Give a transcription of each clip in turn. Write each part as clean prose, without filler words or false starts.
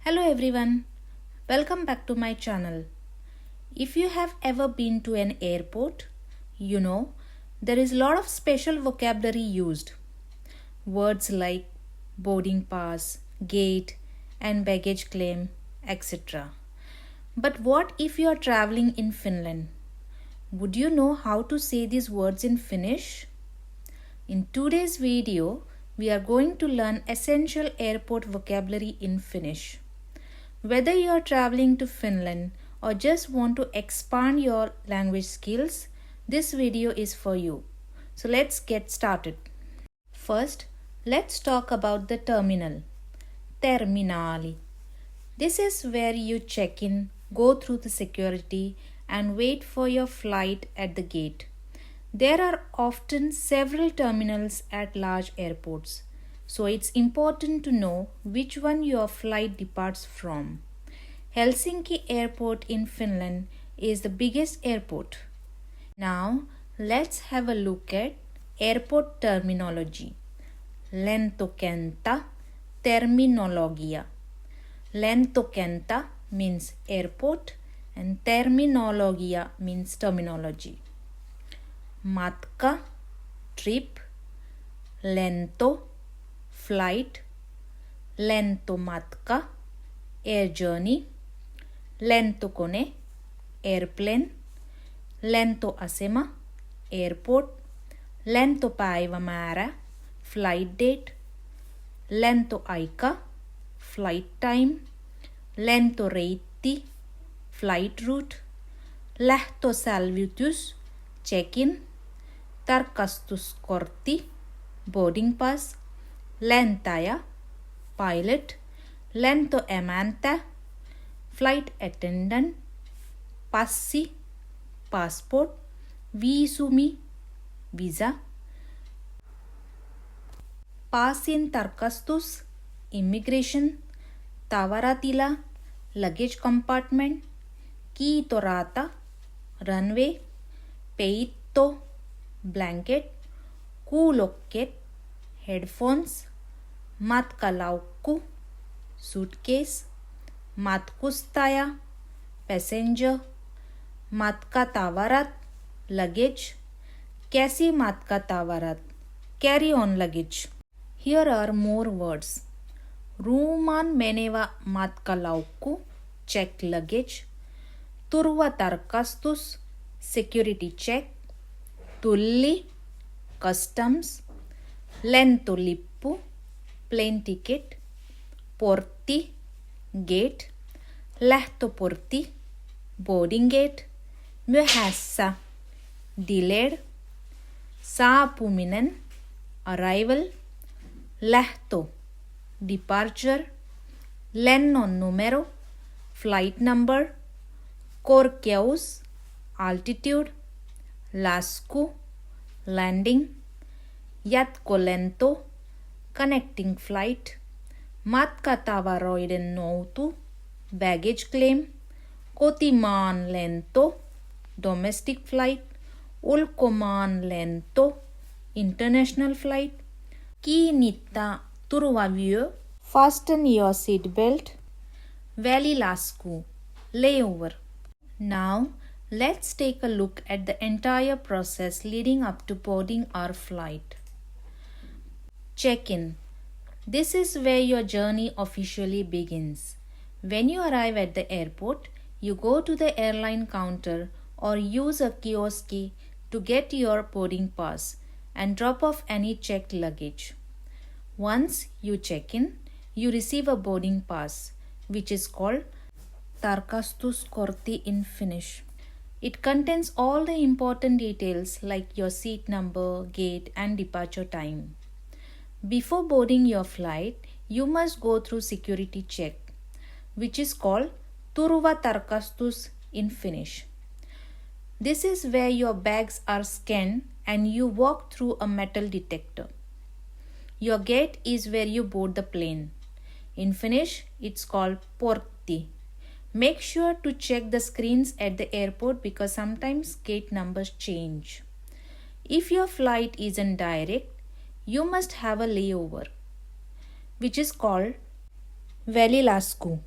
Hello everyone, welcome back to my channel. If you have ever been to an airport, you know there is a lot of special vocabulary used. Words like boarding pass, gate and baggage claim, etc. But what if you are traveling in Finland? Would you know how to say these words in Finnish? In today's video, we are going to learn essential airport vocabulary in Finnish. Whether you are traveling to Finland or just want to expand your language skills, this video is for you. So let's get started. First, let's talk about the terminal. Terminaali. This is where you check in, go through the security and wait for your flight at the gate. There are often several terminals at large airports. So it's important to know which one your flight departs from. Helsinki Airport in Finland is the biggest airport. Now let's have a look at airport terminology. Lentokenttä terminologia. Lentokenttä means airport and terminologia means terminology. Matka, trip, lento, flight, lentomatka, air journey, lentokone, airplane, lentoasema, airport, lentopäivämäärä, flight date, lentoaika, flight time, lentoreitti, flight route, lähtöselvitys, check-in, tarkastuskortti, boarding pass, lentäjä, pilot, lentoemäntä, flight attendant, passi, passport, viisumi, visa, passin tarkastus, immigration, tavaratila, luggage compartment, kiitorata, runway, peitto, blanket, kuulokkeet, headphones, matkalaukku, suitcase, matkustaja, passenger, matkatavarat, luggage, käsimatkatavarat, carry-on luggage. Here are more words. Ruumaan menevä matkalaukku, check luggage, turvatarkastus, security check, tulli, customs, lentolippu, plane ticket, portti, gate, lähtöportti, boarding gate, myöhässä, delayed, saapuminen, arrival, lähtö, departure, lennon numero, flight number, korkeus, altitude, lasku, landing, jatkolento, connecting flight, matkatavaroiden noutu, baggage claim, kotimaan lento, domestic flight, ulkomaan lento, international flight, kiinnittää turvavyö, fasten your seatbelt, välilasku, layover. Now, let's take a look at the entire process leading up to boarding our flight. Check-in. This is where your journey officially begins. When you arrive at the airport, you go to the airline counter or use a kiosk to get your boarding pass and drop off any checked luggage. Once you check in, you receive a boarding pass, which is called tarkastuskortti in Finnish. It contains all the important details like your seat number, gate, and departure time. Before boarding your flight, you must go through security check, which is called turvatarkastus in Finnish. This is where your bags are scanned and you walk through a metal detector. Your gate is where you board the plane. In Finnish, it's called portti. Make sure to check the screens at the airport because sometimes gate numbers change. If your flight isn't direct, you must have a layover, which is called välilasku.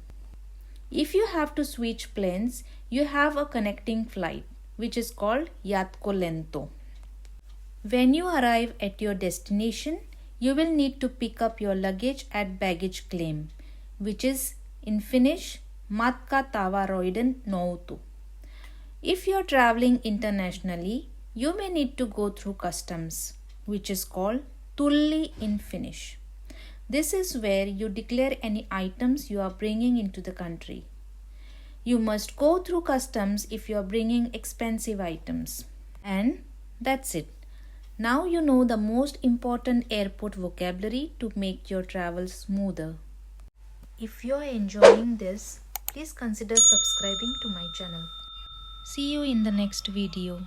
If you have to switch planes, you have a connecting flight which is called jatkolento. When you arrive at your destination, you will need to pick up your luggage at baggage claim, which is in Finnish matka tavaroiden noutu. If you are traveling internationally, you may need to go through customs, which is called tulli in Finnish. This is where you declare any items you are bringing into the country. You must go through customs if you are bringing expensive items. And that's it. Now you know the most important airport vocabulary to make your travel smoother. If you are enjoying this, please consider subscribing to my channel. See you in the next video.